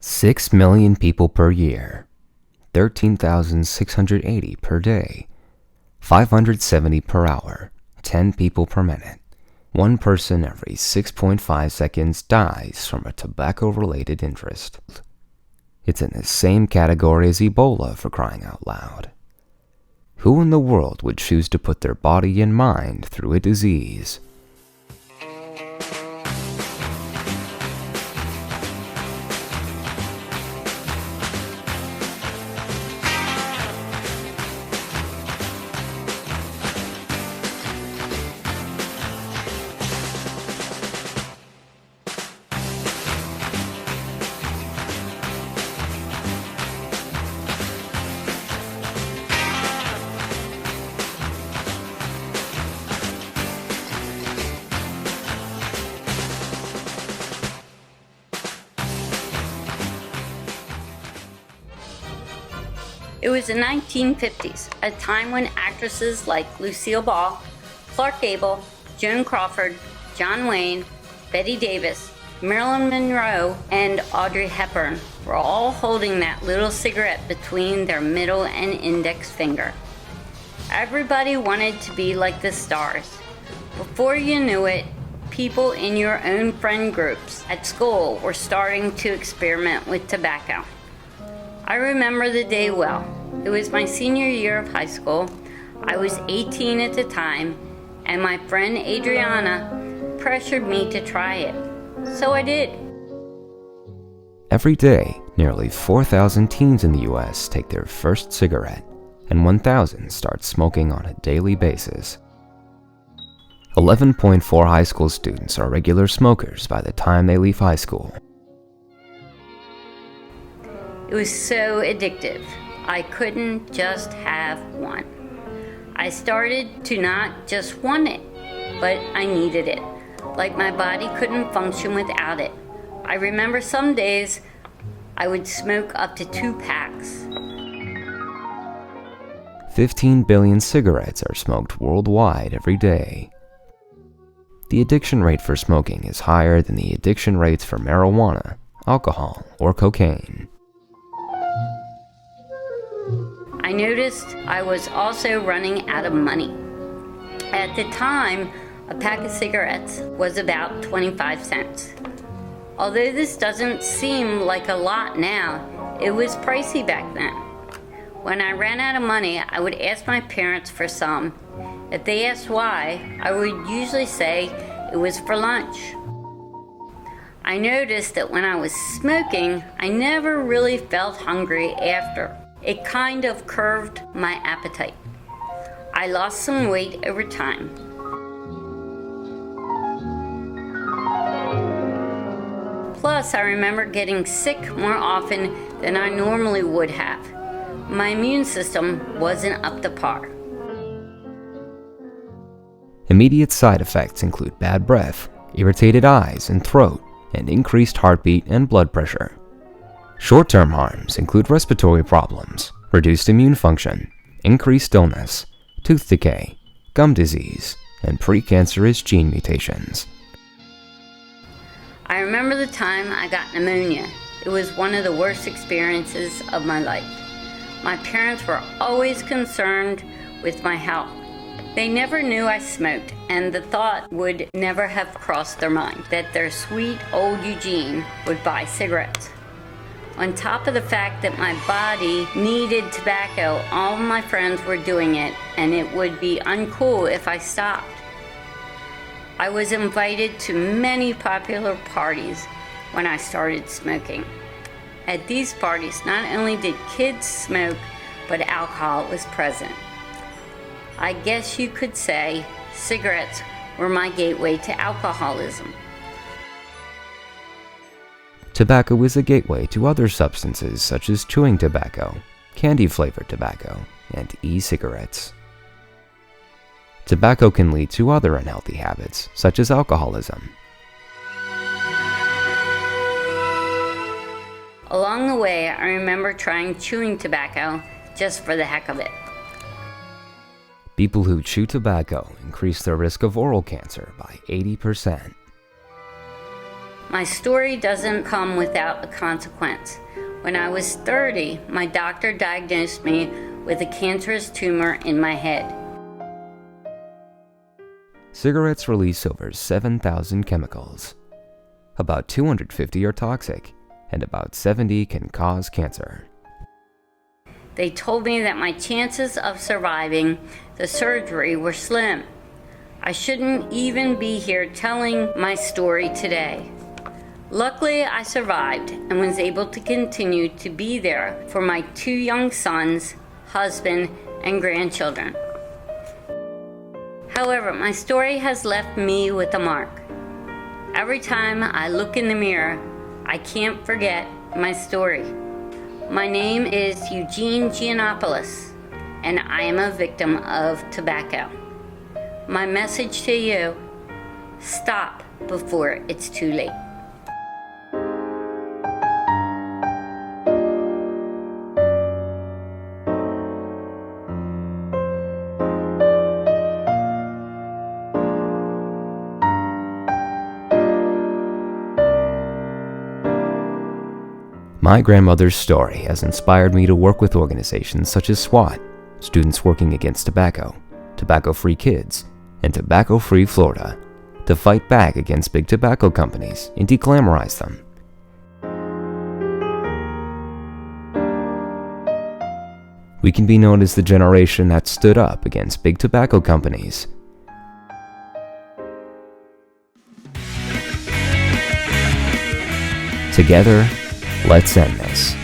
6 million people per year, 13,680 per day, 570 per hour, 10 people per minute. One person every 6.5 seconds dies from a tobacco-related interest. It's in the same category as Ebola, for crying out loud. Who in the world would choose to put their body and mind through a disease? It was the 1950s, a time when actresses like Lucille Ball, Clark Gable, Joan Crawford, John Wayne, Bette Davis, Marilyn Monroe, and Audrey Hepburn were all holding that little cigarette between their middle and index finger. Everybody wanted to be like the stars. Before you knew it, people in your own friend groups at school were starting to experiment with tobacco. I remember the day well. It was my senior year of high school. I was 18 at the time, and my friend Adriana pressured me to try it. So I did. Every day, nearly 4,000 teens in the US take their first cigarette, and 1,000 start smoking on a daily basis. 11.4 high school students are regular smokers by the time they leave high school. It was so addictive. I couldn't just have one. I started to not just want it, but I needed it. Like my body couldn't function without it. I remember some days I would smoke up to 2 packs. 15 billion cigarettes are smoked worldwide every day. The addiction rate for smoking is higher than the addiction rates for marijuana, alcohol, or cocaine. I noticed I was also running out of money. At the time, a pack of cigarettes was about 25 cents. Although this doesn't seem like a lot now, it was pricey back then. When I ran out of money, I would ask my parents for some. If they asked why, I would usually say it was for lunch. I noticed that when I was smoking, I never really felt hungry after. It kind of curbed my appetite. I lost some weight over time. Plus, I remember getting sick more often than I normally would have. My immune system wasn't up to par. Immediate side effects include bad breath, irritated eyes and throat, and increased heartbeat and blood pressure. Short-term harms include respiratory problems, reduced immune function, increased illness, tooth decay, gum disease, and precancerous gene mutations. I remember the time I got pneumonia. It was one of the worst experiences of my life. My parents were always concerned with my health. They never knew I smoked, and the thought would never have crossed their mind that their sweet old Eugene would buy cigarettes. On top of the fact that my body needed tobacco, all of my friends were doing it, and it would be uncool if I stopped. I was invited to many popular parties when I started smoking. At these parties, not only did kids smoke, but alcohol was present. I guess you could say cigarettes were my gateway to alcoholism. Tobacco is a gateway to other substances such as chewing tobacco, candy-flavored tobacco, and e-cigarettes. Tobacco can lead to other unhealthy habits, such as alcoholism. Along the way, I remember trying chewing tobacco just for the heck of it. People who chew tobacco increase their risk of oral cancer by 80%. My story doesn't come without a consequence. When I was 30, my doctor diagnosed me with a cancerous tumor in my head. Cigarettes release over 7,000 chemicals. About 250 are toxic, and about 70 can cause cancer. They told me that my chances of surviving the surgery were slim. I shouldn't even be here telling my story today. Luckily, I survived and was able to continue to be there for my 2 young sons, husband, and grandchildren. However, my story has left me with a mark. Every time I look in the mirror, I can't forget my story. My name is Eugene Giannopoulos, and I am a victim of tobacco. My message to you: stop before it's too late. My grandmother's story has inspired me to work with organizations such as SWAT, Students Working Against Tobacco, Tobacco-Free Kids, and Tobacco-Free Florida, to fight back against big tobacco companies and declamorize them. We can be known as the generation that stood up against big tobacco companies. Together, let's end this.